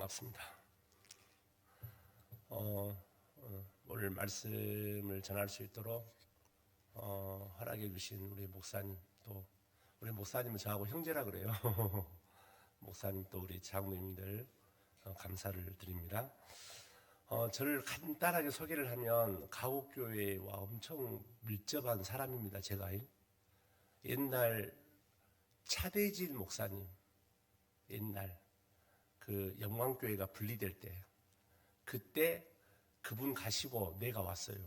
반갑습니다. 오늘 말씀을 전할 수 있도록 허락해 주신 우리 목사님, 또 우리 목사님은 저하고 형제라 그래요. 목사님 또 우리 장로님들 감사를 드립니다. 저를 간단하게 소개를 하면 가옥교회와 엄청 밀접한 사람입니다. 제가 옛날 차대진 목사님, 옛날 그 영광교회가 분리될 때, 그때 그분 가시고 내가 왔어요.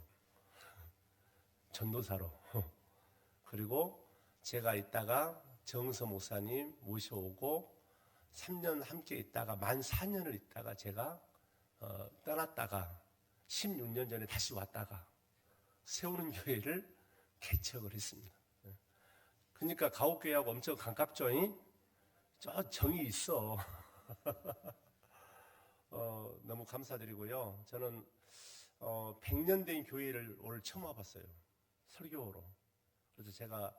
전도사로. 그리고 제가 있다가 정서 목사님 모셔오고 3년 함께 있다가 만 4년을 있다가 제가 떠났다가 16년 전에 다시 왔다가 세우는 교회를 개척을 했습니다. 그러니까 가옥교회하고 엄청 가깝죠? 저 정이 있어. 너무 감사드리고요. 저는 100년 된 교회를 오늘 처음 와봤어요. 설교로. 그래서 제가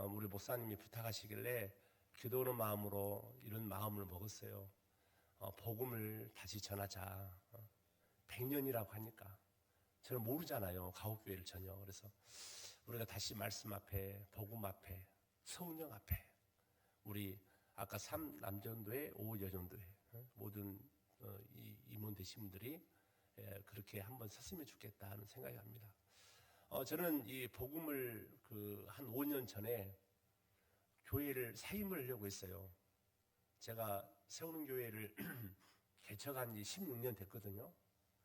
우리 목사님이 부탁하시길래 기도하는 마음으로 이런 마음을 먹었어요. 복음을 다시 전하자. 100년이라고 하니까 저는 모르잖아요. 가옥교회를 전혀. 그래서 우리가 다시 말씀 앞에, 복음 앞에, 성령 앞에, 우리 아까 3남전도회, 5여전도회 모든 임원 되신 분들이 그렇게 한번 섰으면 좋겠다는 생각이 납니다. 저는 이 복음을 한 5년 전에 교회를 사임을 하려고 했어요. 제가 세우는 교회를 개척한 지 16년 됐거든요.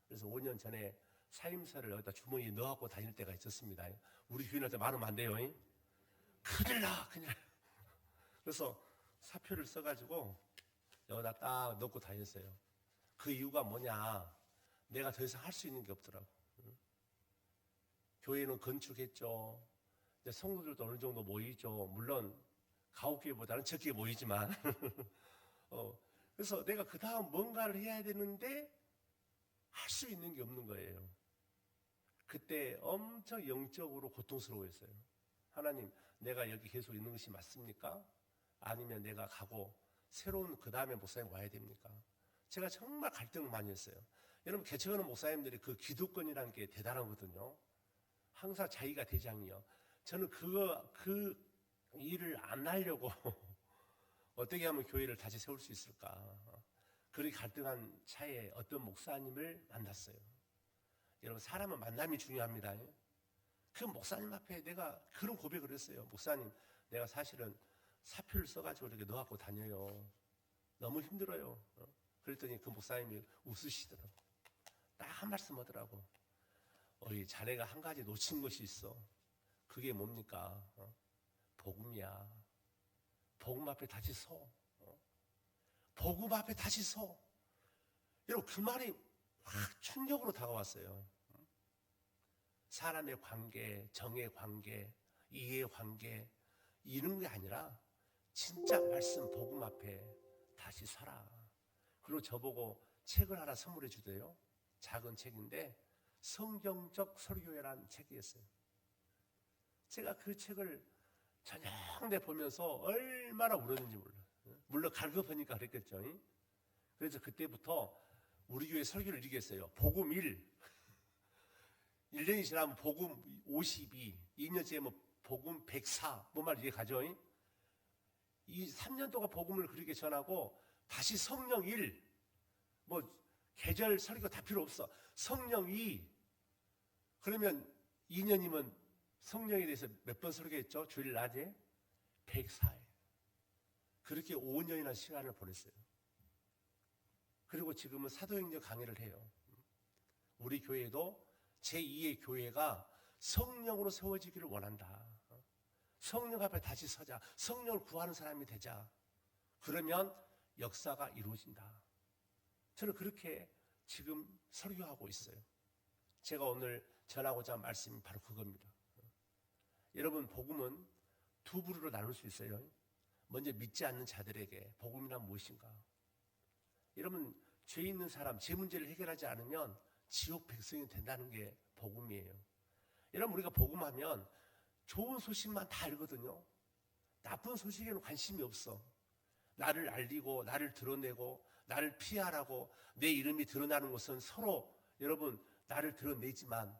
그래서 5년 전에 사임서를 여기다 주머니에 넣어갖고 다닐 때가 있었습니다. 우리 교회는 말하면 안 돼요. 큰일 나, 그냥. 그래서 사표를 써가지고 여기다 딱 넣고 다녔어요. 그 이유가 뭐냐? 내가 더 이상 할 수 있는 게 없더라고. 교회는 건축했죠. 성도들도 어느 정도 모이죠. 물론 가옥교회보다는 적게 모이지만. 그래서 내가 그 다음 뭔가를 해야 되는데 할 수 있는 게 없는 거예요. 그때 엄청 영적으로 고통스러워했어요. 하나님, 내가 여기 계속 있는 것이 맞습니까? 아니면 내가 가고 새로운 그 다음에 목사님 와야 됩니까? 제가 정말 갈등을 많이 했어요. 여러분, 개척하는 목사님들이 그 기득권이라는 게 대단하거든요. 항상 자기가 대장이요. 저는 그 일을 안 하려고 어떻게 하면 교회를 다시 세울 수 있을까? 그렇게 갈등한 차에 어떤 목사님을 만났어요. 여러분, 사람은 만남이 중요합니다. 그 목사님 앞에 내가 그런 고백을 했어요. 목사님, 내가 사실은 사표를 써가지고 이렇게 넣어갖고 다녀요. 너무 힘들어요. 그랬더니 그 목사님이 웃으시더라고. 딱 한 말씀 하더라고. 자네가 한 가지 놓친 것이 있어. 그게 뭡니까? 복음이야. 복음 앞에 다시 서. 복음 앞에 다시 서. 여러분, 그 말이 확 충격으로 다가왔어요. 사람의 관계, 정의 관계, 이해의 관계, 이런 게 아니라 진짜 말씀 복음 앞에 다시 서라. 그리고 저보고 책을 하나 선물해 주대요. 작은 책인데 성경적 설교회라는 책이었어요. 제가 그 책을 저녁내 보면서 얼마나 울었는지 몰라요. 물론 갈급하니까 그랬겠죠. 그래서 그때부터 우리 교회 설교를 이렇게 했어요. 복음 1. 1년이 지나면 복음 52, 2년째 뭐 복음 104, 뭐 말 이게 가죠. 이 3년 동안 복음을 그렇게 전하고 다시 성령 1, 뭐 계절 설교 다 필요 없어. 성령 2. 그러면 2년이면 성령에 대해서 몇 번 설교했죠? 주일 낮에 104회. 그렇게 5년이나 시간을 보냈어요. 그리고 지금은 사도행전 강의를 해요. 우리 교회도 제2의 교회가 성령으로 세워지기를 원한다. 성령 앞에 다시 서자. 성령을 구하는 사람이 되자. 그러면 역사가 이루어진다. 저는 그렇게 지금 설교하고 있어요. 제가 오늘 전하고자 한 말씀이 바로 그겁니다. 여러분, 복음은 두 부류로 나눌 수 있어요. 먼저 믿지 않는 자들에게 복음이란 무엇인가? 여러분, 죄 있는 사람, 제 문제를 해결하지 않으면 지옥 백성이 된다는 게 복음이에요. 여러분, 우리가 복음하면 좋은 소식만 다 알거든요. 나쁜 소식에는 관심이 없어. 나를 알리고 나를 드러내고 나를 피하라고 내 이름이 드러나는 것은 서로 여러분 나를 드러내지만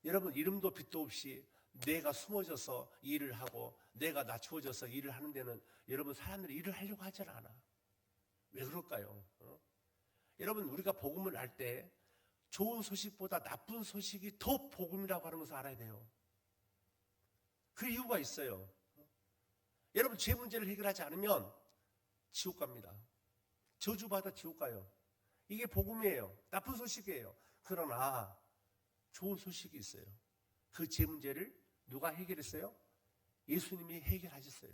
여러분 이름도 빛도 없이 내가 숨어져서 일을 하고 내가 낮추어져서 일을 하는 데는 여러분 사람들이 일을 하려고 하질 않아. 왜 그럴까요? 여러분 우리가 복음을 알 때 좋은 소식보다 나쁜 소식이 더 복음이라고 하는 것을 알아야 돼요. 그 이유가 있어요. 여러분 죄 문제를 해결하지 않으면 지옥 갑니다. 저주받아 지옥 가요. 이게 복음이에요. 나쁜 소식이에요. 그러나 좋은 소식이 있어요. 그 죄 문제를 누가 해결했어요? 예수님이 해결하셨어요.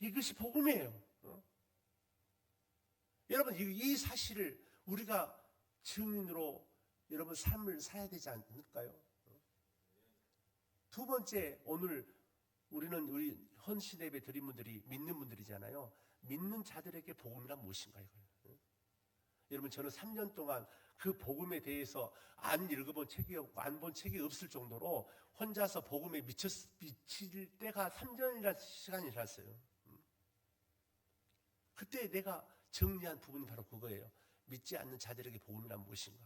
이것이 복음이에요. 여러분 이 사실을 우리가 증인으로 여러분 삶을 살아야 되지 않을까요? 두 번째, 오늘 우리는 우리 헌신 예배 드린 분들이 믿는 분들이잖아요. 믿는 자들에게 복음이란 무엇인가 이거예요. 여러분 저는 3년 동안 그 복음에 대해서 안 읽어본 책이 없고 안 본 책이 없을 정도로 혼자서 복음에 미칠 때가 3년이라는 시간이 지났어요. 그때 내가 정리한 부분이 바로 그거예요. 믿지 않는 자들에게 복음이란 무엇인가?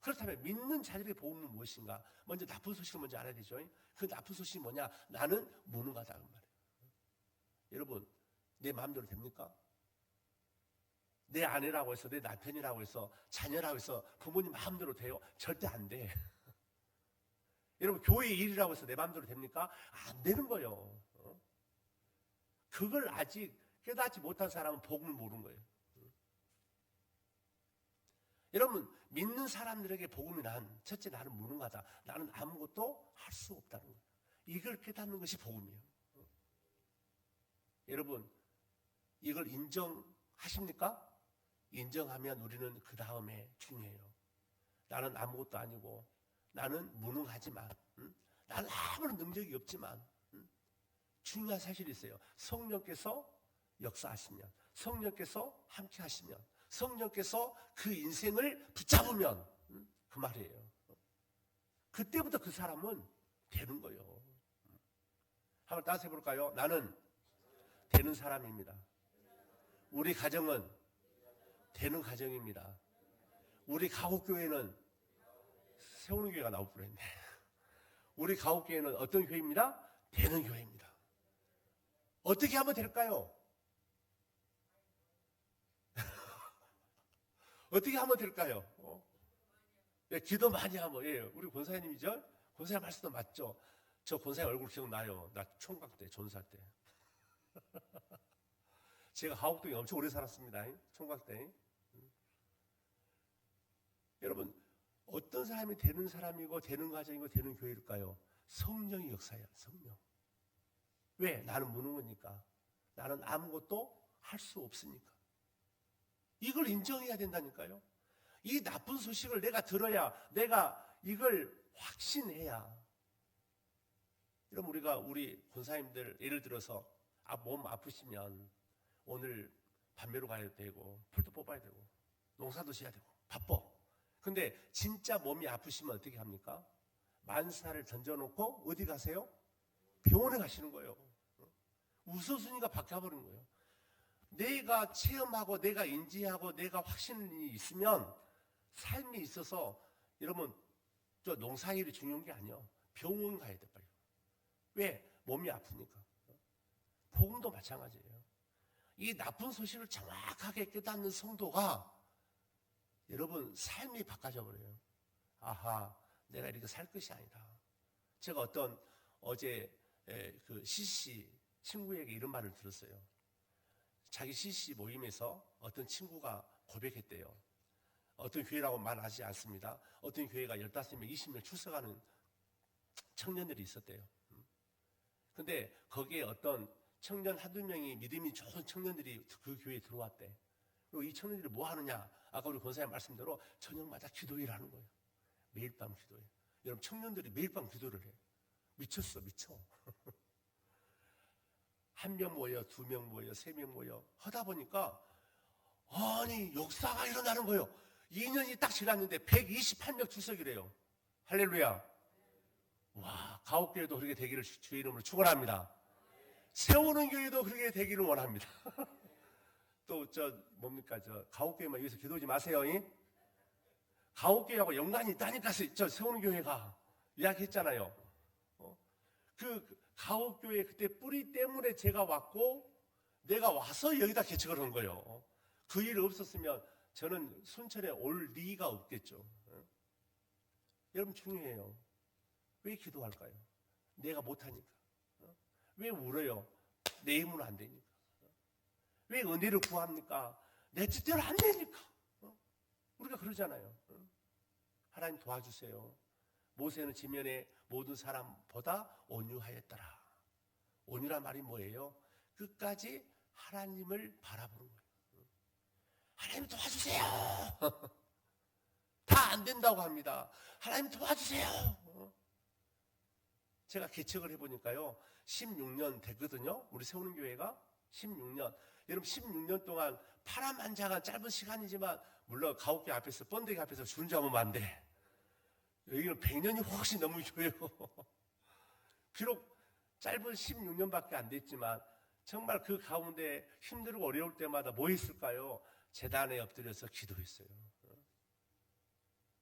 그렇다면 믿는 자들에게 복음은 무엇인가? 먼저 나쁜 소식을 먼저 알아야 되죠. 그 나쁜 소식이 뭐냐? 나는 무능하다 그 말이에요. 여러분 내 마음대로 됩니까? 내 아내라고 해서 내 남편이라고 해서 자녀라고 해서 부모님 마음대로 돼요? 절대 안 돼. 여러분 교회 일이라고 해서 내 마음대로 됩니까? 안 되는 거예요. 그걸 아직 깨닫지 못한 사람은 복음을 모르는 거예요. 여러분 믿는 사람들에게 복음이 첫째 나는 무능하다. 나는 아무것도 할 수 없다는 거예요. 이걸 깨닫는 것이 복음이에요. 여러분 이걸 인정하십니까? 인정하면 우리는 그 다음에 중요해요. 나는 아무것도 아니고 나는 무능하지만 나는 아무런 능력이 없지만 중요한 사실이 있어요. 성령께서 역사하시면 성령께서 함께 하시면 성령께서 그 인생을 붙잡으면 그 말이에요. 그때부터 그 사람은 되는 거예요. 한번 따라서 해볼까요? 나는 되는 사람입니다. 우리 가정은 되는 가정입니다. 우리 가옥교회는 세우는 교회가 나올 뻔했네. 우리 가옥교회는 어떤 교회입니다? 되는 교회입니다. 어떻게 하면 될까요? 어떻게 하면 될까요? 예, 기도 많이 하면. 예, 우리 권사님이죠? 권사님 말씀도 맞죠? 저 권사님 얼굴 기억나요. 나 총각 때, 전사 때. 제가 하옥동에 엄청 오래 살았습니다. 총각 때. 여러분 어떤 사람이 되는 사람이고 되는 가정이고 되는 교회일까요? 성령이 역사해요. 성령. 왜? 나는 무능하니까. 나는 아무것도 할 수 없으니까. 이걸 인정해야 된다니까요. 이 나쁜 소식을 내가 들어야 내가 이걸 확신해야. 여러분 우리 권사님들 예를 들어서 몸 아프시면 오늘 밤매로 가야 되고 풀도 뽑아야 되고 농사도 지어야 되고 바빠. 근데 진짜 몸이 아프시면 어떻게 합니까? 만사를 던져놓고 어디 가세요? 병원에 가시는 거예요. 우선순위가 바뀌어버린 거예요. 내가 체험하고 내가 인지하고 내가 확신이 있으면 삶이 있어서 여러분 저 농사일이 중요한 게 아니에요. 병원 가야 돼 빨리. 왜? 몸이 아프니까. 복음도 마찬가지예요. 이 나쁜 소식을 정확하게 깨닫는 성도가 여러분 삶이 바꿔져 버려요. 아하, 내가 이렇게 살 것이 아니다. 제가 어제 그 CC 친구에게 이런 말을 들었어요. 자기 CC 모임에서 어떤 친구가 고백했대요. 어떤 교회라고 말하지 않습니다. 어떤 교회가 15명, 20명 출석하는 청년들이 있었대요. 근데 거기에 어떤 청년 한두 명이 믿음이 좋은 청년들이 그 교회에 들어왔대. 그리고 이 청년들이 뭐 하느냐? 아까 우리 권사님 말씀대로 저녁마다 기도회를 하는 거예요. 매일 밤 기도회. 여러분 청년들이 매일 밤 기도를 해. 미쳤어, 미쳐. 한 명 모여, 2명 모여, 3명 모여 하다 보니까 아니 역사가 일어나는 거예요. 2년이 딱 지났는데 128명 출석이래요. 할렐루야. 와, 가옥교회도 그렇게 되기를 주의 이름으로 축원합니다. 세우는 교회도 그렇게 되기를 원합니다. 또 뭡니까 가옥교회만 여기서 기도하지 마세요. 가옥교회하고 연관이 있다니까 세우는교회가 이야기했잖아요. 그 가옥교회 그때 뿌리 때문에 제가 왔고 내가 와서 여기다 개척을 한 거예요. 그 일 없었으면 저는 순천에 올 리가 없겠죠. 여러분 중요해요. 왜 기도할까요? 내가 못하니까. 왜 울어요? 내 힘으로 안 되니까. 왜 은혜를 구합니까? 내 뜻대로 안 되니까. 우리가 그러잖아요. 하나님 도와주세요. 모세는 지면에 모든 사람보다 온유하였더라. 온유란 말이 뭐예요? 끝까지 하나님을 바라보는 거예요. 하나님 도와주세요. 다 안 된다고 합니다. 하나님 도와주세요. 제가 개척을 해보니까요 16년 됐거든요. 우리 세우는 교회가 16년. 여러분 16년 동안 파란만장한 짧은 시간이지만 물론 가옥교 앞에서 번데기 앞에서 주름 잡으면 안 돼. 여기는 100년이 훨씬 넘은 교회고 비록 짧은 16년밖에 안 됐지만 정말 그 가운데 힘들고 어려울 때마다 뭐 했을까요? 제단에 엎드려서 기도했어요.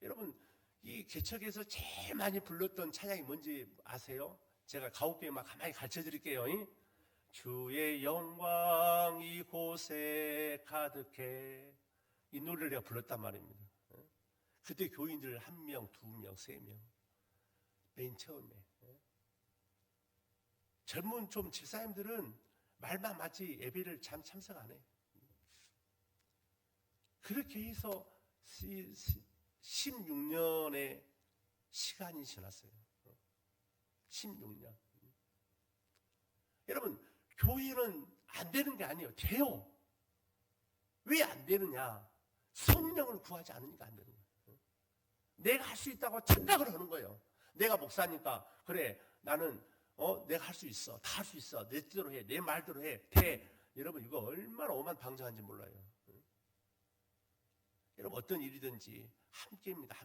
여러분 이 개척에서 제일 많이 불렀던 찬양이 뭔지 아세요? 제가 가옥교회만 가만히 가르쳐 드릴게요. 주의 영광 이곳에 가득해. 이 노래를 내가 불렀단 말입니다. 그때 교인들 1명, 2명, 3명 맨 처음에. 젊은 좀 집사님들은 말만 맞지 예배를 참석 안 해. 그렇게 해서 16년의 시간이 지났어요. 16년. 여러분 교회는 안 되는 게 아니에요. 돼요. 왜 안 되느냐? 성령을 구하지 않으니까 안 되는 거예요. 내가 할 수 있다고 착각을 하는 거예요. 내가 목사니까 그래 나는 내가 할 수 있어. 다 할 수 있어. 내 뜻대로 해. 내 말대로 해. 돼. 여러분 이거 얼마나 오만방자한지 몰라요. 여러분 어떤 일이든지 함께입니다.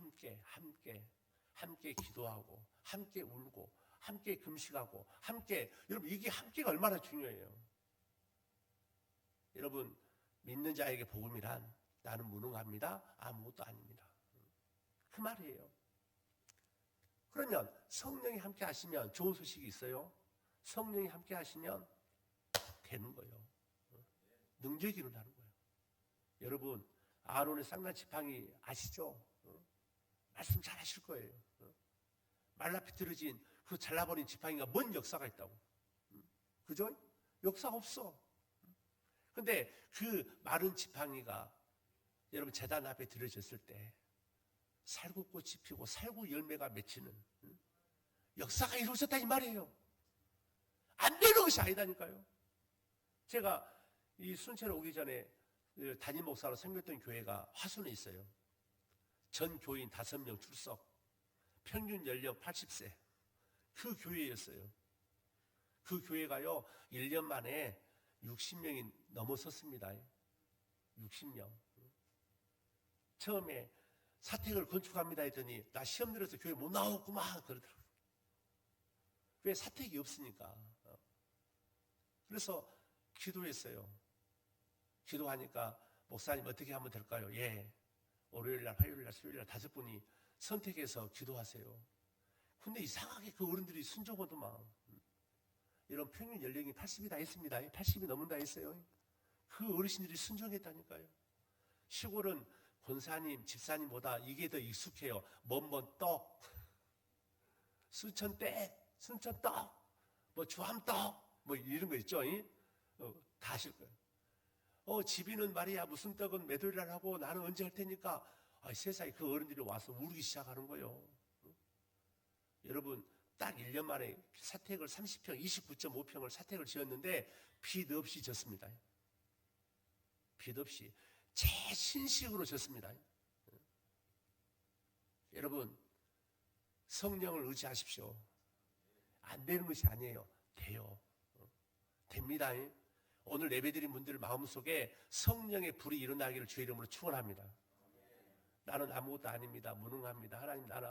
함께 기도하고 함께 울고 함께 금식하고 함께. 여러분 이게 함께가 얼마나 중요해요. 여러분 믿는 자에게 복음이란 나는 무능합니다. 아무것도 아닙니다. 그 말이에요. 그러면 성령이 함께 하시면 좋은 소식이 있어요. 성령이 함께 하시면 되는 거예요. 능력이 일어나는 거예요. 여러분 아론의 쌍난 지팡이 아시죠? 말씀 잘 하실 거예요. 말라비틀어진 그 잘라버린 지팡이가 뭔 역사가 있다고. 그죠? 역사 없어. 근데 그 마른 지팡이가 여러분 제단 앞에 들어졌을 때 살구꽃이 피고 살구 열매가 맺히는 역사가 이루어졌다 이 말이에요. 안 되는 것이 아니다니까요. 제가 이 순천에 오기 전에 담임 목사로 섬겼던 교회가 화순에 있어요. 전 교인 5명 출석, 평균 연령 80세. 그 교회였어요. 그 교회가요 1년 만에 60명이 넘어섰습니다. 60명. 처음에 사택을 건축합니다 했더니 나 시험 들어서 교회 못 나오겠구만 그러더라고요. 왜 사택이 없으니까. 그래서 기도했어요. 기도하니까 목사님 어떻게 하면 될까요? 예. 월요일날, 화요일날, 수요일날 5분이 선택해서 기도하세요. 근데 이상하게 그 어른들이 순종하더만. 이런 평균 연령이 80이 다 했습니다. 80이 넘는다 했어요. 그 어르신들이 순종했다니까요. 시골은 권사님, 집사님보다 이게 더 익숙해요. 먼 떡, 순천떼, 순천떡, 뭐 주함떡, 뭐 이런 거 있죠. 다 하실 거예요. 집이는 말이야 무슨 떡은 매도일날 하고 나는 언제 할 테니까. 세상에 그 어른들이 와서 울기 시작하는 거예요. 여러분 딱 1년 만에 사택을 30평, 29.5평을 사택을 지었는데 빚 없이 졌습니다. 빚 없이 최신식으로 졌습니다. 여러분 성령을 의지하십시오. 안 되는 것이 아니에요. 돼요. 됩니다. 오늘 예배드린 분들 마음속에 성령의 불이 일어나기를 주의 이름으로 축원합니다. 나는 아무것도 아닙니다. 무능합니다. 하나님 나는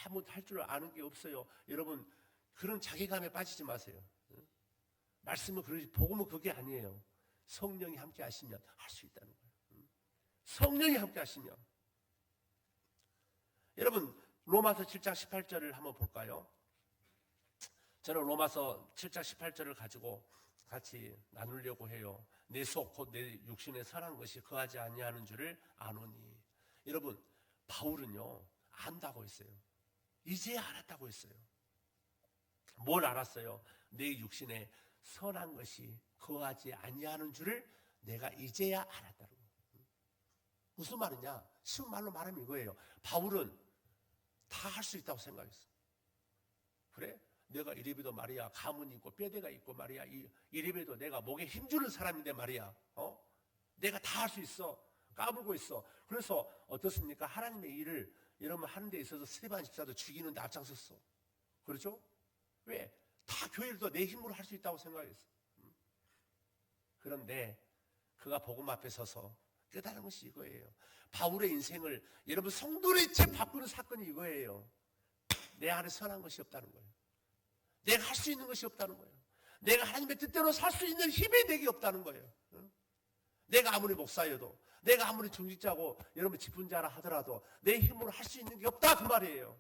아무것도 할 줄 아는 게 없어요. 여러분 그런 자괴감에 빠지지 마세요. 말씀은 그러지 복음은 그게 아니에요. 성령이 함께 하시면 할 수 있다는 거예요. 성령이 함께 하시면. 여러분 로마서 7장 18절을 한번 볼까요? 저는 로마서 7장 18절을 가지고 같이 나누려고 해요. 내 속 곧 내 육신에 선한 것이 거하지 아니하는 줄을 아노니. 여러분 바울은요 안다고 했어요. 이제야 알았다고 했어요. 뭘 알았어요? 내 육신에 선한 것이 거하지 아니하는 줄을 내가 이제야 알았다는 거예요. 무슨 말이냐? 쉬운 말로 말하면 이거예요. 바울은 다 할 수 있다고 생각했어. 그래? 내가 이래봬도 말이야 가문이 있고 뼈대가 있고 말이야 이래봬도 내가 목에 힘주는 사람인데 말이야 내가 다 할 수 있어. 까불고 있어. 그래서 어떻습니까? 하나님의 일을 여러분 하는 데 있어서 스데반 집사도 죽이는 데 앞장섰어. 그렇죠? 왜? 다 교회를 내 힘으로 할 수 있다고 생각했어. 그런데 그가 복음 앞에 서서 깨달은 것이 이거예요. 바울의 인생을 여러분 성도의 채 바꾸는 사건이 이거예요. 내 안에 선한 것이 없다는 거예요. 내가 할 수 있는 것이 없다는 거예요. 내가 하나님의 뜻대로 살 수 있는 힘의 덱이 없다는 거예요. 내가 아무리 목사여도 내가 아무리 중직자고 여러분 직분자라 하더라도 내 힘으로 할 수 있는 게 없다 그 말이에요.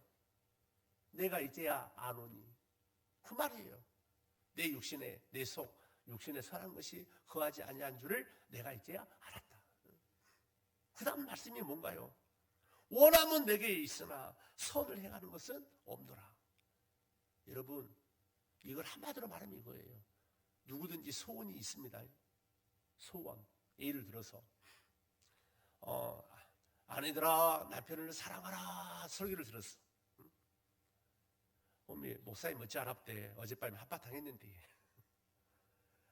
내가 이제야 아노니 그 말이에요. 내 육신에 내 속 육신에 선한 것이 거하지 아니한 줄을 내가 이제야 알았다. 그 다음 말씀이 뭔가요? 원함은 내게 있으나 선을 행하는 것은 없노라. 여러분 이걸 한마디로 말하면 이거예요. 누구든지 소원이 있습니다. 소원. 예를 들어서 아내들아 남편을 사랑하라 설교를 들었어. 목사님 어찌 알았대. 어젯밤에 한바탕 했는데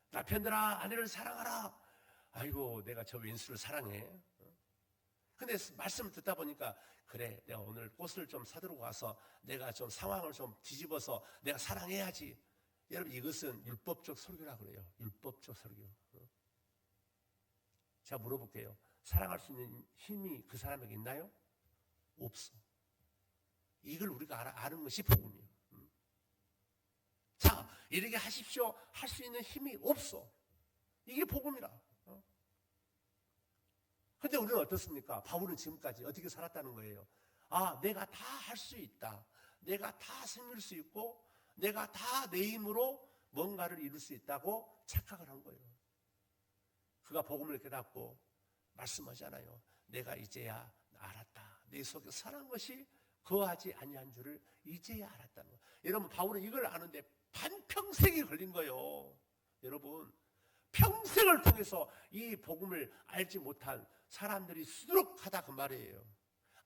남편들아 아내를 사랑하라. 아이고 내가 저 왼수를 사랑해. 근데 말씀을 듣다 보니까 그래 내가 오늘 꽃을 좀 사들고 가서 내가 좀 상황을 좀 뒤집어서 내가 사랑해야지. 여러분 이것은 율법적 설교라고 그래요. 율법적 설교. 제가 물어볼게요. 사랑할 수 있는 힘이 그 사람에게 있나요? 없어. 이걸 우리가 아는 것이 복음이에요. 자 이렇게 하십시오 할 수 있는 힘이 없어. 이게 복음이라. 근데 우리는 어떻습니까? 바울은 지금까지 어떻게 살았다는 거예요? 아, 내가 다 할 수 있다. 내가 다 섬길 수 있고, 내가 다 내 힘으로 뭔가를 이룰 수 있다고 착각을 한 거예요. 그가 복음을 깨닫고 말씀하잖아요. 내가 이제야 알았다. 내 속에 선한 것이 거하지 아니한 줄을 이제야 알았다는 거예요. 여러분, 바울은 이걸 아는데 반평생이 걸린 거예요. 여러분. 평생을 통해서 이 복음을 알지 못한 사람들이 수두룩하다 그 말이에요.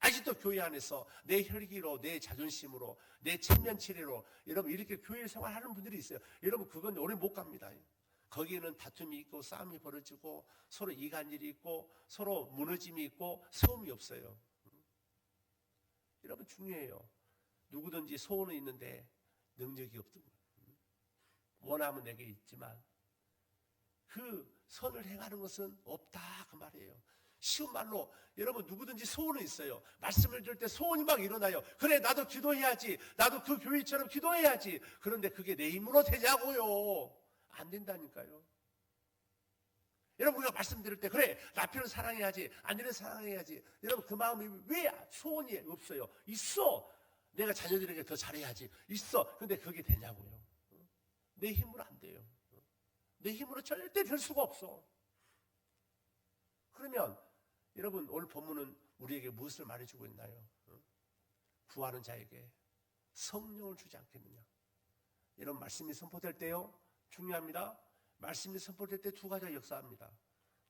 아직도 교회 안에서 내 혈기로 내 자존심으로 내 체면치레로 여러분 이렇게 교회 생활하는 분들이 있어요. 여러분 그건 오래 못 갑니다. 거기에는 다툼이 있고 싸움이 벌어지고 서로 이간질이 있고 서로 무너짐이 있고 세움이 없어요. 여러분 중요해요. 누구든지 소원은 있는데 능력이 없던 거예요. 원함은 내게 있지만 그 선을 행하는 것은 없다 그 말이에요. 쉬운 말로 여러분 누구든지 소원은 있어요. 말씀을 들을 때 소원이 막 일어나요. 그래 나도 기도해야지. 나도 그 교회처럼 기도해야지. 그런데 그게 내 힘으로 되냐고요. 안 된다니까요. 여러분 우리가 말씀 들을 때 그래 남편을 사랑해야지. 아내를 사랑해야지. 여러분 그 마음이 왜 소원이 없어요? 있어. 내가 자녀들에게 더 잘해야지. 있어. 근데 그게 되냐고요. 내 힘으로 안 돼요. 내 힘으로 절대 될 수가 없어. 그러면 여러분 오늘 본문은 우리에게 무엇을 말해주고 있나요? 구하는 자에게 성령을 주지 않겠느냐. 이런 말씀이 선포될 때요 중요합니다. 말씀이 선포될 때 두 가지가 역사합니다.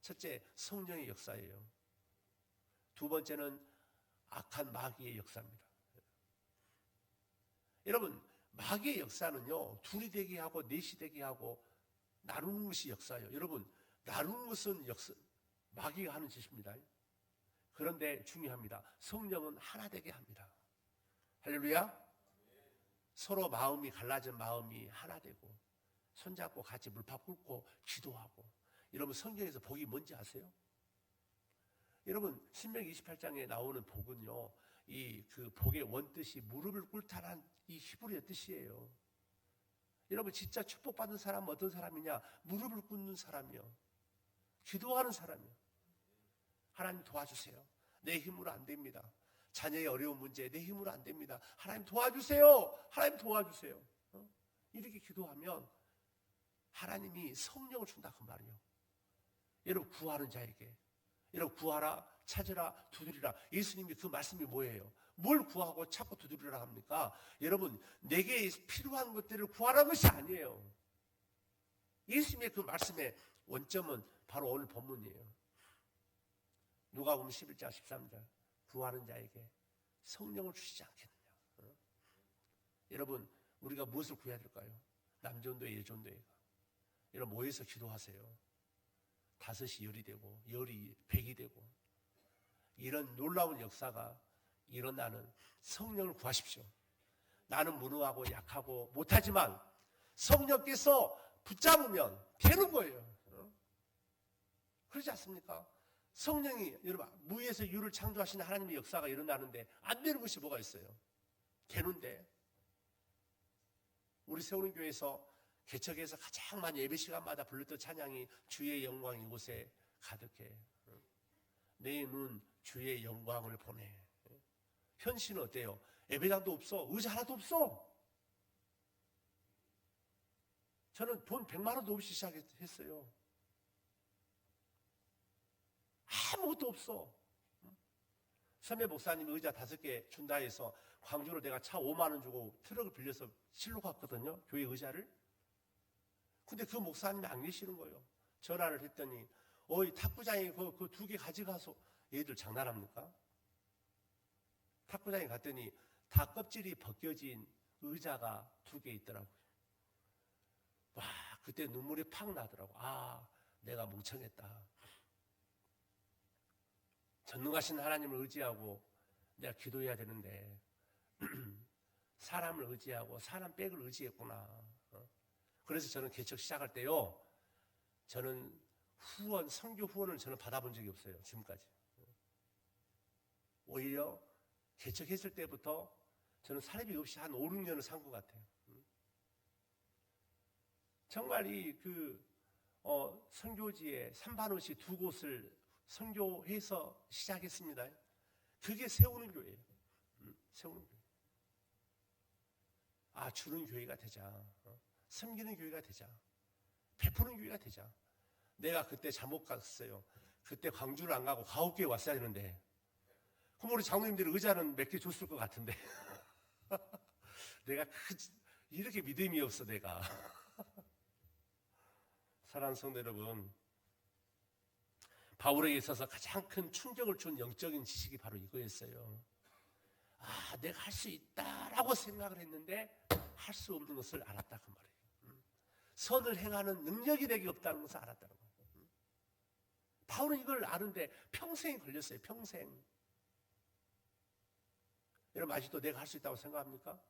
첫째 성령의 역사예요. 두 번째는 악한 마귀의 역사입니다. 여러분 마귀의 역사는요 둘이 되게 하고 넷이 되게 하고 나누는 것이 역사예요. 여러분 나누는 것은 마귀가 하는 짓입니다. 그런데 중요합니다. 성령은 하나 되게 합니다. 할렐루야. 서로 마음이 갈라진 마음이 하나 되고 손잡고 같이 물밥 꿇고 기도하고. 여러분 성경에서 복이 뭔지 아세요? 여러분 신명기 28장에 나오는 복은요 이 그 복의 원뜻이 무릎을 꿇다란 이 히브리어 뜻이에요. 여러분 진짜 축복받은 사람은 어떤 사람이냐? 무릎을 꿇는 사람이요. 기도하는 사람이에요. 하나님 도와주세요. 내 힘으로 안 됩니다. 자녀의 어려운 문제 내 힘으로 안 됩니다. 하나님 도와주세요. 하나님 도와주세요. 이렇게 기도하면 하나님이 성령을 준다 그 말이에요. 여러분 구하는 자에게 여러분 구하라 찾으라 두드리라. 예수님이 그 말씀이 뭐예요? 뭘 구하고 찾고 두드리라 합니까? 여러분 내게 필요한 것들을 구하라는 것이 아니에요. 예수님의 그 말씀의 원점은 바로 오늘 본문이에요. 누가복음 11장 13절 구하는 자에게 성령을 주시지 않겠느냐. 여러분 우리가 무엇을 구해야 될까요? 남전도회 여전도회가 여러분 모여서 기도하세요. 5이 10이 되고 10이 100이 되고 이런 놀라운 역사가 일어나는 성령을 구하십시오. 나는 무능하고 약하고 못하지만 성령께서 붙잡으면 되는 거예요. 그렇지 않습니까? 성령이 여러분 무에서 유를 창조하시는 하나님의 역사가 일어나는데 안 되는 것이 뭐가 있어요? 되는데 우리 세우는 교회에서 개척해서 가장 많이 예배 시간마다 불렀던 찬양이 주의 영광이 이곳에 가득해. 내 눈 주의 영광을 보내. 현실은 어때요? 예배당도 없어. 의자 하나도 없어. 저는 돈 100만 원도 없이 시작했어요. 아무것도 없어. 선배 목사님이 의자 5개 준다 해서 광주로 내가 차 5만 원 주고 트럭을 빌려서 실로 갔거든요. 교회 의자를. 근데 그 목사님이 안 계시는 거예요. 전화를 했더니 탁구장에 그 2개 가져가서 얘들 장난합니까? 탁구장에 갔더니 다 껍질이 벗겨진 의자가 2개 있더라고요. 와, 그때 눈물이 팍 나더라고. 아, 내가 멍청했다. 전능하신 하나님을 의지하고 내가 기도해야 되는데 사람을 의지하고 사람 백을 의지했구나. 그래서 저는 개척 시작할 때요. 저는 선교 후원을 저는 받아본 적이 없어요. 지금까지. 오히려 개척했을 때부터 저는 사례비 없이 한 5, 6년을 산 것 같아요. 정말 선교지에 산반옷이 2곳을 선교해서 시작했습니다. 그게 세우는 교회예요. 세우는 교회. 아, 주는 교회가 되자. 섬기는 교회가 되자. 베푸는 교회가 되자. 내가 그때 잘못 갔어요. 그때 광주를 안 가고 가옥교회 왔어야 되는데 그럼 우리 장로님들이 의자는 몇 개 줬을 것 같은데 내가 이렇게 믿음이 없어 내가. 사랑하는 성도 여러분, 바울에게 있어서 가장 큰 충격을 준 영적인 지식이 바로 이거였어요. 아, 내가 할 수 있다라고 생각을 했는데 할 수 없는 것을 알았다 그 말이에요. 선을 행하는 능력이 내게 없다는 것을 알았다는 거예요. 바울은 이걸 아는데 평생이 걸렸어요. 평생. 여러분 아직도 내가 할 수 있다고 생각합니까?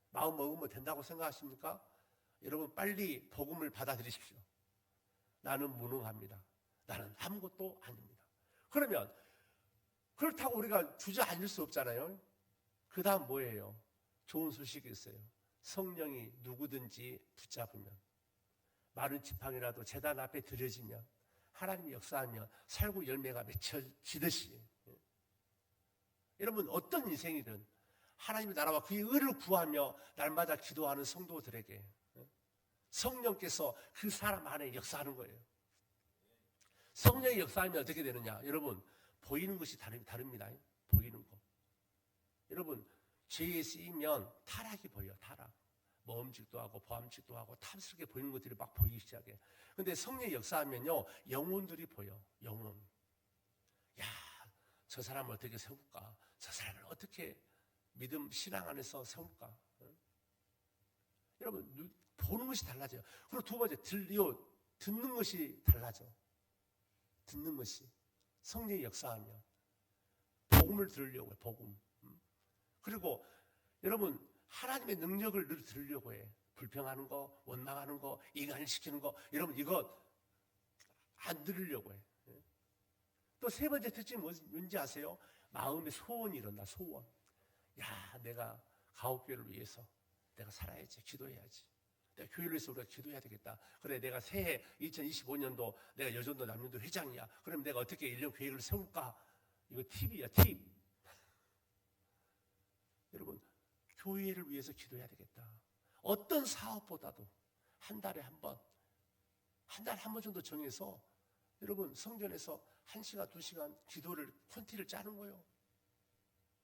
마음 먹으면 된다고 생각하십니까? 여러분 빨리 복음을 받아들이십시오. 나는 무능합니다. 나는 아무것도 아닙니다. 그러면 그렇다고 우리가 주저앉을 수 없잖아요. 그 다음 뭐예요? 좋은 소식이 있어요. 성령이 누구든지 붙잡으면 마른 지팡이라도 제단 앞에 들여지면 하나님이 역사하면 살구 열매가 맺혀지듯이 여러분 어떤 인생이든 하나님의 나라와 그의 의를 구하며 날마다 기도하는 성도들에게 성령께서 그 사람 안에 역사하는 거예요. 성령이 역사하면 어떻게 되느냐? 여러분 보이는 것이 다릅니다. 보이는 거. 여러분 죄에 쓰이면 타락이 보여요. 타락. 모험직도 하고 보암직도 하고 탐스럽게 보이는 것들이 막 보이기 시작해. 근데 성령이 역사하면요 영혼들이 보여. 영혼. 야, 저 사람을 어떻게 세울까? 저 사람을 어떻게 믿음 신앙 안에서 세울까? 여러분 보는 것이 달라져요. 그리고 두 번째 듣는 것이 달라져. 듣는 것이 성령이 역사하면 복음을 들으려고 해. 복음. 그리고 여러분 하나님의 능력을 늘 들으려고 해. 불평하는 거, 원망하는 거, 이간시키는 거 여러분 이거 안 들으려고 해. 또 세 번째 특징이 뭔지 아세요? 마음의 소원이 일어나. 소원. 야, 내가 가옥교회를 위해서 내가 살아야지. 기도해야지. 교회를 위해서 우리가 기도해야 되겠다. 그래, 내가 새해 2025년도 내가 여전도 남녀도 회장이야. 그럼 내가 어떻게 1년 계획을 세울까? 이거 팁이야, 팁. 여러분, 교회를 위해서 기도해야 되겠다. 어떤 사업보다도 한 달에 한 번, 한 달에 한 번 정도 정해서 여러분 성전에서 1시간, 2시간 기도를 콘티를 짜는 거예요.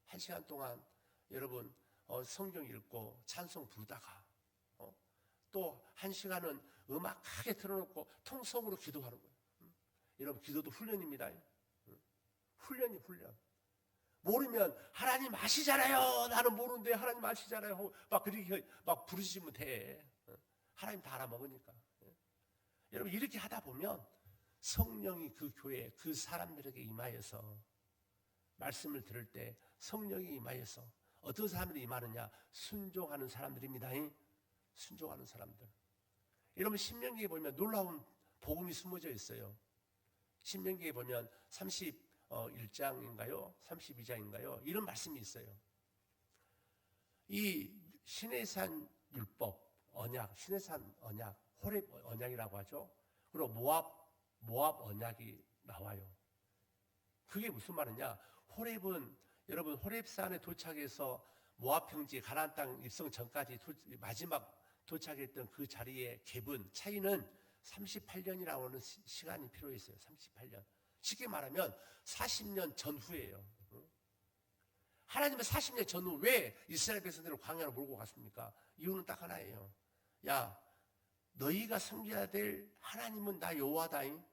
1시간 동안 여러분 성경 읽고 찬송 부르다가 또 1시간은 음악 크게 틀어놓고 통성으로 기도하는 거예요. 여러분 기도도 훈련입니다. 훈련이 훈련. 모르면 하나님 아시잖아요. 나는 모르는데 하나님 아시잖아요. 막 그렇게 막 부르시면 돼. 하나님 다 알아먹으니까. 여러분 이렇게 하다 보면 성령이 그 교회 그 사람들에게 임하여서 말씀을 들을 때 성령이 임하여서 어떤 사람들이 임하느냐? 순종하는 사람들입니다. 순종하는 사람들. 여러분 신명기에 보면 놀라운 복음이 숨어져 있어요. 신명기에 보면 31장인가요? 32장인가요? 이런 말씀이 있어요. 이 시내산 율법, 언약, 시내산 언약, 호렙 언약이라고 하죠. 그리고 모압 언약이 나와요. 그게 무슨 말이냐? 호렙은 여러분 호렙산에 도착해서 모압 평지 가나안 땅 입성 전까지 마지막 도착했던 그 자리의 갭은 차이는 38년이라고 하는 시간이 필요했어요. 38년. 쉽게 말하면 40년 전후예요. 하나님은 40년 전후 왜 이스라엘 백성들을 광야로 몰고 갔습니까? 이유는 딱 하나예요. 야, 너희가 섬겨야 될 하나님은 나 여호와다잉.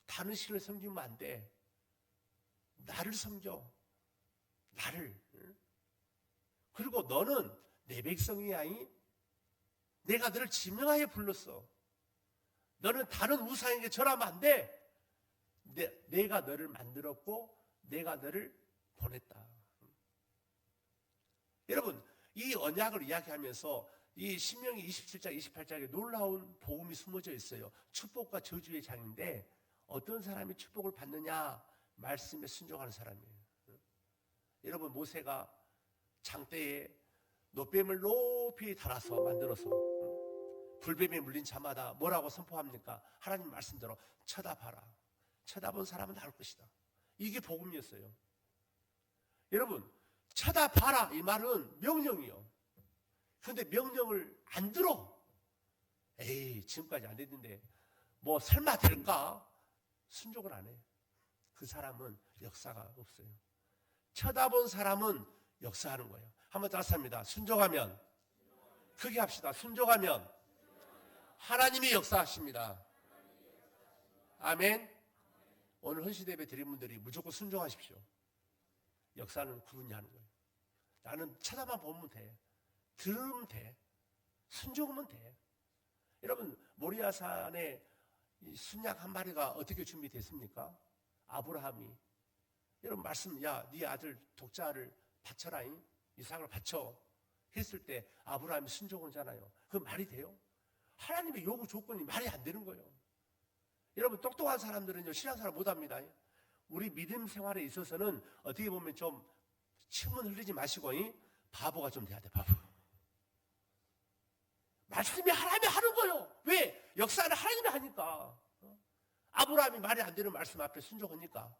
다른 신을 섬기면 안 돼. 나를 섬겨. 나를. 그리고 너는 내 백성이야잉. 내가 너를 지명하여 불렀어. 너는 다른 우상에게 절하면 안 돼. 내가 너를 만들었고 내가 너를 보냈다. 여러분 이 언약을 이야기하면서 이 신명기 27장 28장에 놀라운 복음이 숨어져 있어요. 축복과 저주의 장인데 어떤 사람이 축복을 받느냐? 말씀에 순종하는 사람이에요. 여러분 모세가 장대에 노뱀을 높이 달아서 만들어서 불뱀에 물린 자마다 뭐라고 선포합니까? 하나님 말씀대로 쳐다봐라. 쳐다본 사람은 나올 것이다. 이게 복음이었어요. 여러분 쳐다봐라 이 말은 명령이요. 그런데 명령을 안 들어. 에이 지금까지 안 됐는데 뭐 설마 될까? 순종을 안 해. 그 사람은 역사가 없어요. 쳐다본 사람은 역사하는 거예요. 한번 다시 합니다. 순종하면 크게 합시다. 순종하면 하나님이 역사하십니다. 아멘. 오늘 헌신예배 드린 분들이 무조건 순종하십시오. 역사는 그분이 하는 거예요. 나는 쳐다만 보면 돼. 들으면 돼. 순종하면 돼. 여러분 모리아산에 순양 한 마리가 어떻게 준비됐습니까? 아브라함이 여러분 말씀 네 아들 독자를 바쳐라잉. 이삭을 바쳐 했을 때 아브라함이 순종하잖아요. 그 말이 돼요? 하나님의 요구 조건이 말이 안 되는 거예요. 여러분 똑똑한 사람들은요 신앙생활 못합니다. 우리 믿음 생활에 있어서는 어떻게 보면 좀 침은 흘리지 마시고 바보가 좀 돼야 돼. 바보. 말씀이 하나님이 하는 거예요. 왜? 역사는 하나님이 하니까. 아브라함이 말이 안 되는 말씀 앞에 순종하니까.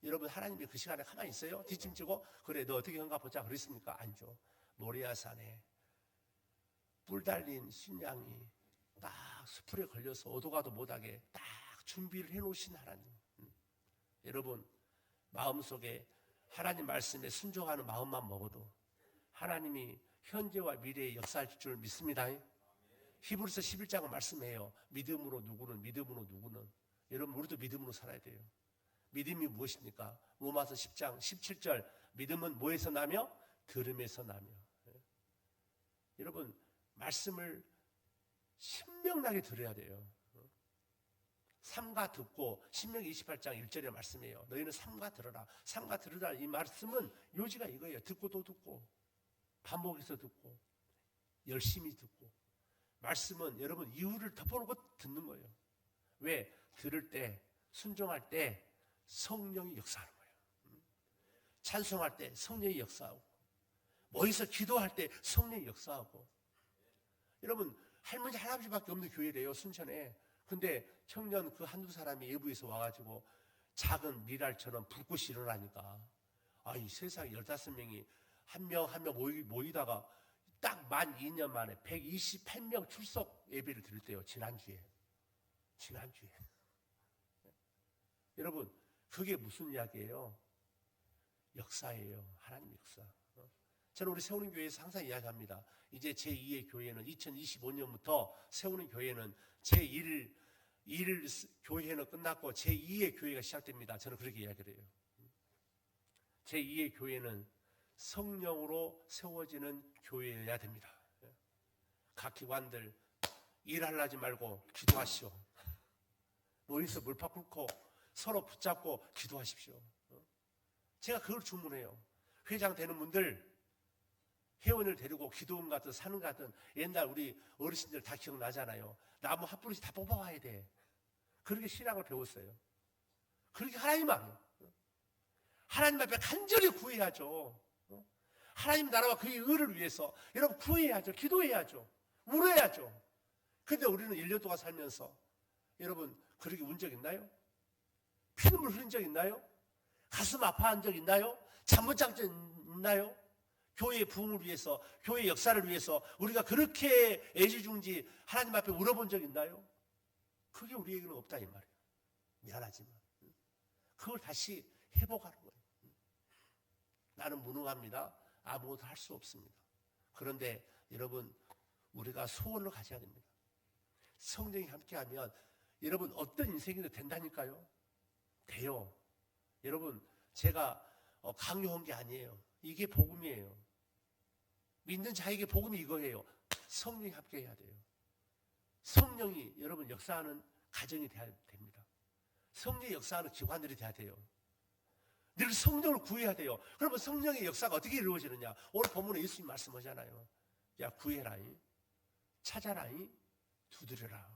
여러분 하나님이 그 시간에 가만히 있어요? 뒷짐지고 그래 너 어떻게 한가 보자 그랬습니까? 아니죠. 모리아산에 뿔 달린 신양이 딱 수풀에 걸려서 오도 가도 못하게 딱 준비를 해놓으신 하나님. 여러분 마음속에 하나님 말씀에 순종하는 마음만 먹어도 하나님이 현재와 미래에 역사할 줄 믿습니다. 히브리서 11장은 말씀해요. 믿음으로 누구는 여러분 우리도 믿음으로 살아야 돼요. 믿음이 무엇입니까? 로마서 10장 17절 믿음은 뭐에서 나며? 들음에서 나며. 여러분 말씀을 신명나게 들어야 돼요. 삼가 듣고 신명기 28장 1절에 말씀이에요. 너희는 삼가 들어라. 삼가 들으라. 이 말씀은 요지가 이거예요. 듣고 또 듣고 반복해서 듣고 열심히 듣고 말씀은 여러분 이유를 덮어놓고 듣는 거예요. 왜? 들을 때 순종할 때 성령이 역사하는 거예요. 찬송할 때 성령이 역사하고 모여서 기도할 때 성령이 역사하고 여러분 할머니 할아버지밖에 없는 교회래요, 순천에. 근데 청년 그 한두 사람이 외부에서 와가지고 작은 미랄처럼 불꽃이 일어나니까 이 세상에 15명이 한 명 한 명 모이다가 딱 만 2년 만에 128명 출석 예배를 드릴 때요. 지난주에. 여러분, 그게 무슨 이야기예요? 역사예요. 하나님 역사. 저는 우리 세우는 교회에서 항상 이야기합니다. 이제 제2의 교회는 2025년부터 세우는 교회는 제1 교회는 끝났고 제2의 교회가 시작됩니다. 저는 그렇게 이야기를 해요. 제2의 교회는 성령으로 세워지는 교회여야 됩니다. 각 기관들 일하려지 말고 기도하시오. 모여서 물팍 꿇고 서로 붙잡고 기도하십시오. 제가 그걸 주문해요. 회장 되는 분들 회원을 데리고 기도원 같은 사는 같은 옛날 우리 어르신들 다 기억나잖아요. 나무 한 뿌리씩 다 뽑아와야 돼. 그렇게 신앙을 배웠어요. 그렇게 하나님 앞에 간절히 구해야죠. 하나님 나라와 그의 의를 위해서 여러분 구해야죠. 기도해야죠. 울어야죠. 근데 우리는 1년 동안 살면서 여러분 그렇게 운 적 있나요? 피눈물 흘린 적 있나요? 가슴 아파한 적 있나요? 잠 못 잔 적 있나요? 교회의 부흥을 위해서, 교회의 역사를 위해서 우리가 그렇게 애지중지 하나님 앞에 울어본 적 있나요? 그게 우리에게는 없다 이 말이에요. 미안하지만 그걸 다시 회복하는 거예요. 나는 무능합니다. 아무것도 할 수 없습니다. 그런데 여러분 우리가 소원을 가져야 됩니다. 성령이 함께하면 여러분 어떤 인생이도 된다니까요. 돼요. 여러분 제가 강요한 게 아니에요. 이게 복음이에요. 믿는 자에게 복음이 이거예요. 성령이 함께해야 돼요. 성령이 여러분 역사하는 가정이 돼야 됩니다. 성령의 역사하는 기관들이 돼야 돼요. 늘 성령을 구해야 돼요. 그러면 성령의 역사가 어떻게 이루어지느냐? 오늘 본문에 예수님 말씀하잖아요. 야 구해라이, 찾아라이, 두드려라.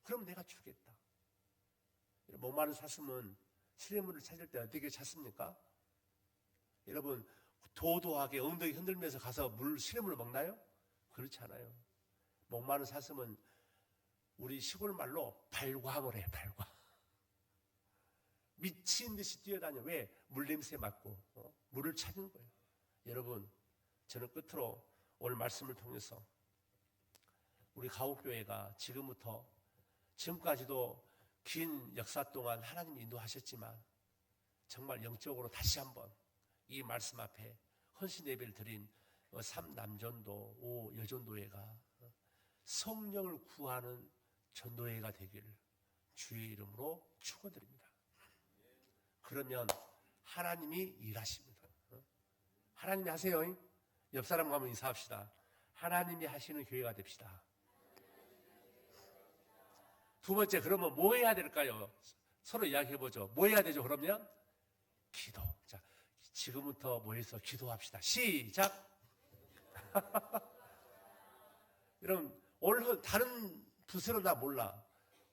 그럼 내가 주겠다. 목마른 사슴은 시냇물을 찾을 때 어떻게 찾습니까? 여러분 도도하게 엉덩이 흔들면서 가서 시냇물을 먹나요? 그렇지 않아요. 목마른 사슴은 우리 시골 말로 발광을 해요. 발광. 미친 듯이 뛰어다녀. 왜? 물냄새 맡고 물을 찾는 거예요. 여러분 저는 끝으로 오늘 말씀을 통해서 우리 가옥교회가 지금까지도 긴 역사 동안 하나님이 인도하셨지만 정말 영적으로 다시 한번 이 말씀 앞에 헌신 예배를 드린 3남전도 5여전도회가 성령을 구하는 전도회가 되기를 주의 이름으로 축원드립니다. 그러면 하나님이 일하십니다. 하나님이 하세요. 옆 사람과 한번 인사합시다. 하나님이 하시는 교회가 됩시다. 두 번째, 그러면 뭐 해야 될까요? 서로 이야기해보죠. 뭐 해야 되죠, 그러면? 기도. 자, 지금부터 모여서 기도합시다. 시작! 여러분, 오늘 다른 부서는 나 몰라.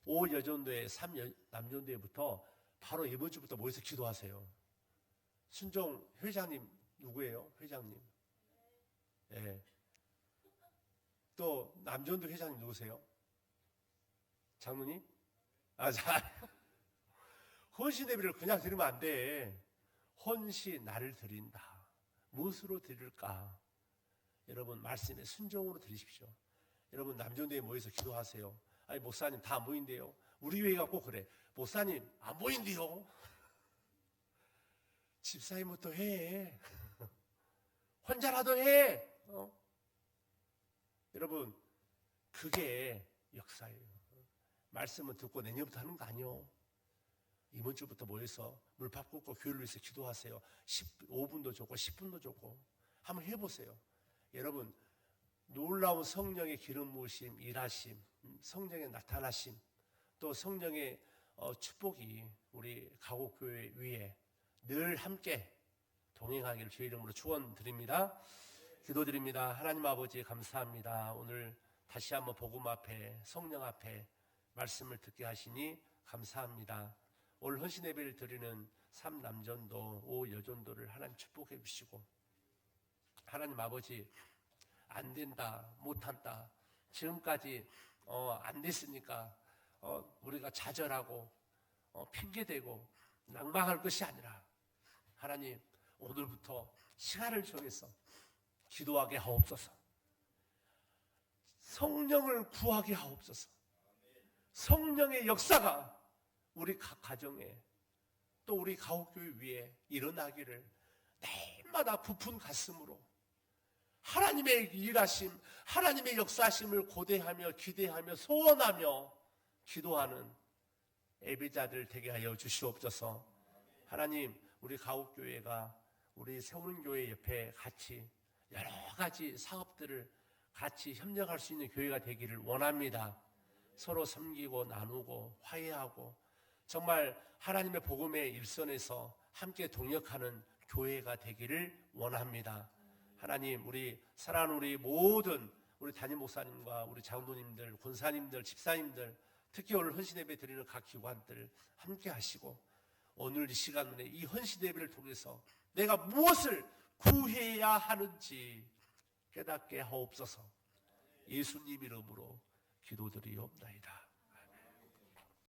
5여전도회, 3남전도회부터 바로 이번 주부터 모여서 기도하세요. 순종 회장님 누구예요? 회장님. 예. 또 남전도 회장님 누구세요? 장로님? 헌신 예배를 그냥 드리면 안 돼. 헌신 나를 드린다. 무엇으로 드릴까? 여러분 말씀에 순종으로 드리십시오. 여러분 남전도에 모여서 기도하세요. 아니 목사님 다 안 보인대요. 우리 교회가 꼭 그래. 목사님 안 보인대요. 집사님부터 해. 혼자라도 해. 여러분 그게 역사예요. 말씀을 듣고 내년부터 하는 거 아니요. 이번 주부터 모여서 물밥 굽고 교회를 위해서 기도하세요. 5분도 좋고 10분도 좋고 한번 해보세요. 여러분 놀라운 성령의 기름 부으심, 일하심, 성령의 나타나심, 또 성령의 축복이 우리 가곡교회 위에 늘 함께 동행하기를 주의 이름으로 축원드립니다. 기도드립니다. 하나님 아버지 감사합니다. 오늘 다시 한번 복음 앞에 성령 앞에 말씀을 듣게 하시니 감사합니다. 오늘 헌신 예배를 드리는 3남전도 5여전도를 하나님 축복해 주시고 하나님 아버지 안 된다 못한다 지금까지 안 됐으니까 우리가 좌절하고 핑계대고 낭망할 것이 아니라 하나님 오늘부터 시간을 정해서 기도하게 하옵소서. 성령을 구하게 하옵소서. 성령의 역사가 우리 각 가정에 또 우리 가옥교회 위에 일어나기를 날마다 부푼 가슴으로 하나님의 일하심, 하나님의 역사하심을 고대하며 기대하며 소원하며 기도하는 예배자들 되게 하여 주시옵소서. 하나님, 우리 가옥교회가 우리 세우는 교회 옆에 같이 여러 가지 사업들을 같이 협력할 수 있는 교회가 되기를 원합니다. 서로 섬기고 나누고 화해하고 정말 하나님의 복음의 일선에서 함께 동역하는 교회가 되기를 원합니다. 하나님, 우리 사랑하는 우리 모든 우리 담임 목사님과 우리 장로님들, 권사님들, 집사님들, 특히 오늘 헌신예배 드리는 각 기관들 함께 하시고 오늘 이 시간에 이 헌신예배를 통해서 내가 무엇을 구해야 하는지 깨닫게 하옵소서. 예수님 이름으로 기도드리옵나이다.